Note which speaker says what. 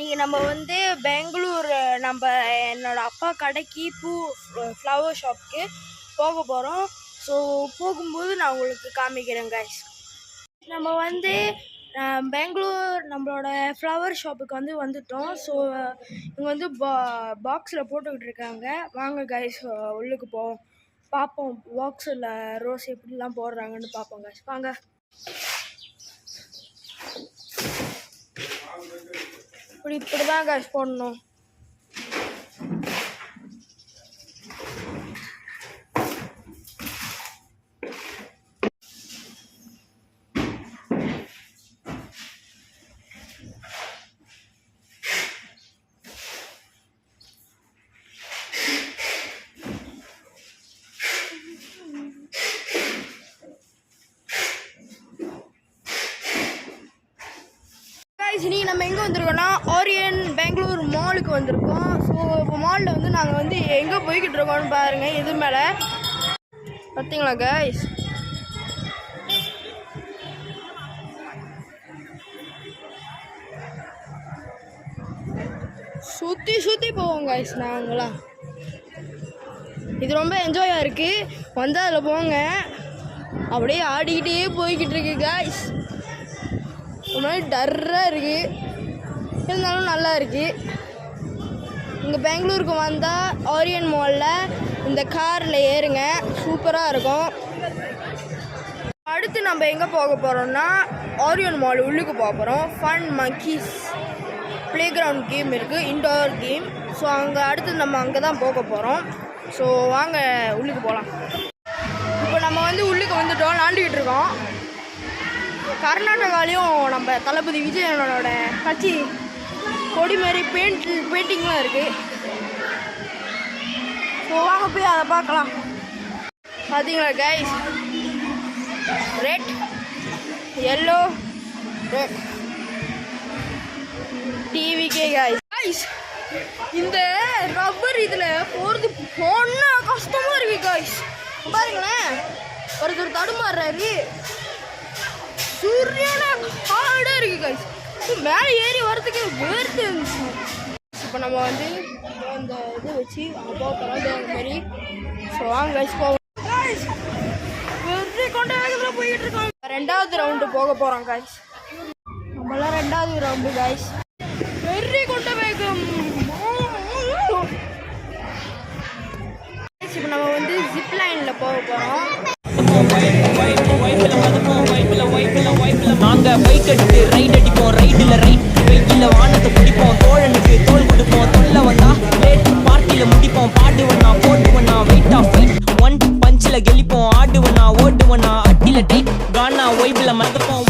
Speaker 1: இன்னைக்கு நம்ம வந்து பெங்களூர் என்னோட அப்பா கடைக்கு ஃப்ளவர் ஷாப்க்கு போக போகிறோம். ஸோ போகும்போது நான் உங்களுக்கு காமிக்கிறேன் கைஸ். நம்ம வந்து பெங்களூர் நம்மளோட ஃப்ளவர் ஷாப்புக்கு வந்துட்டோம். ஸோ இங்கே வந்து பாக்ஸில் போட்டுக்கிட்டு இருக்காங்க. வாங்க கைஸ் உள்ளுக்கு போவோம், பார்ப்போம் பாக்ஸில் ரோஸ் எப்படிலாம் போடுறாங்கன்னு பார்ப்போம் கைஸ். வாங்க. இப்படிதான் கைஸ் போடணும். இன்னைக்கு நம்ம எங்கே வந்திருக்கோம்னா ஓரியன் பெங்களூர் மாலுக்கு வந்திருக்கோம். ஸோ இப்போ மாலில் வந்து நாங்கள் வந்து எங்கே போய்கிட்டு இருக்கோம்னு பாருங்கள். இது மேலே பார்த்தீங்களா கைஸ்? சுற்றி சுற்றி போவோம் கைஸ் நாங்களாம். இது ரொம்ப என்ஜாயாக இருக்குது. வந்து அதில் போங்க, அப்படியே ஆடிக்கிட்டே போய்கிட்டு இருக்கு கைஸ். ஒரு மாதிரி டர்ராக இருக்குது, இருந்தாலும் நல்லா இருக்குது. இங்கே பெங்களூருக்கு வந்தால் ஓரியன் மாலில் இந்த காரில் ஏறுங்க, சூப்பராக இருக்கும். அடுத்து நம்ம எங்கே போக போகிறோம்னா ஓரியன் மால் உள்ளுக்கு போக போகிறோம். Fun monkeys play ground game இருக்குது, இன்டோர் கேம். ஸோ அங்கே அடுத்து நம்ம அங்கே தான் போக போகிறோம். ஸோ வாங்க உள்ளுக்கு போகலாம். இப்போ நம்ம வந்து உள்ளுக்கு வந்துட்டோம், விளாண்டுக்கிட்டு இருக்கோம். கர்நாடகாலையும் நம்ம தளபதி விஜயனோட கட்சி கொடி மாதிரி பெயிண்டிங்லாம் இருக்குது. ஸோ வாங்க போய் அதை பார்க்கலாம். பார்த்தீங்களா கைஸ்? ரெட், எல்லோ, ரெட் டிவிக்கே கைஸ். இந்த ரப்பர் இதில் போகிறது பொண்ணா கஷ்டமாக இருக்குது கைஸ். பாருங்களேன், ஒருத்தர் தடுமாறுறாரு. சூரியனா ஹார்டாக இருக்குது கைஸ். மேலே ஏறி வரதுக்கு வேர்த்து இருந்துச்சு. இப்போ நம்ம வந்து அந்த இது வச்சு அங்கே போக போகிறோம் அந்த மாதிரி. ஸோ வாங்க கைஸ் போவோம். கைஸ் வெறி கொண்ட வேகத்தில் போய்கிட்டு இருக்கோம். ரெண்டாவது ரவுண்டு போக போகிறோம் கைஸ். நம்மளாம் ரெண்டாவது ரவுண்டு கைஸ். வெறி கொண்ட வேகம். இப்போ நம்ம வந்து ஜிப் லைனில் போக போகிறோம். நாங்க பைக் எடுத்து ரைட் அடிப்போம், ரைடில் ரைட் வெயில வானத்தை பிடிப்போம், தோழனுக்கு தோல் கொடுப்போம், தொல்ல வந்தா லேட் பார்ட்டியில முடிப்போம், பாடுவனா போட்டுவனா வெயிட் ஆஃப் ஃபைட் ஒன் பஞ்சில் கெளிப்போம், ஆடுவனா ஓடுவனா அட்டில டைட் கானா ஒய்பில் மறந்துப்போம்.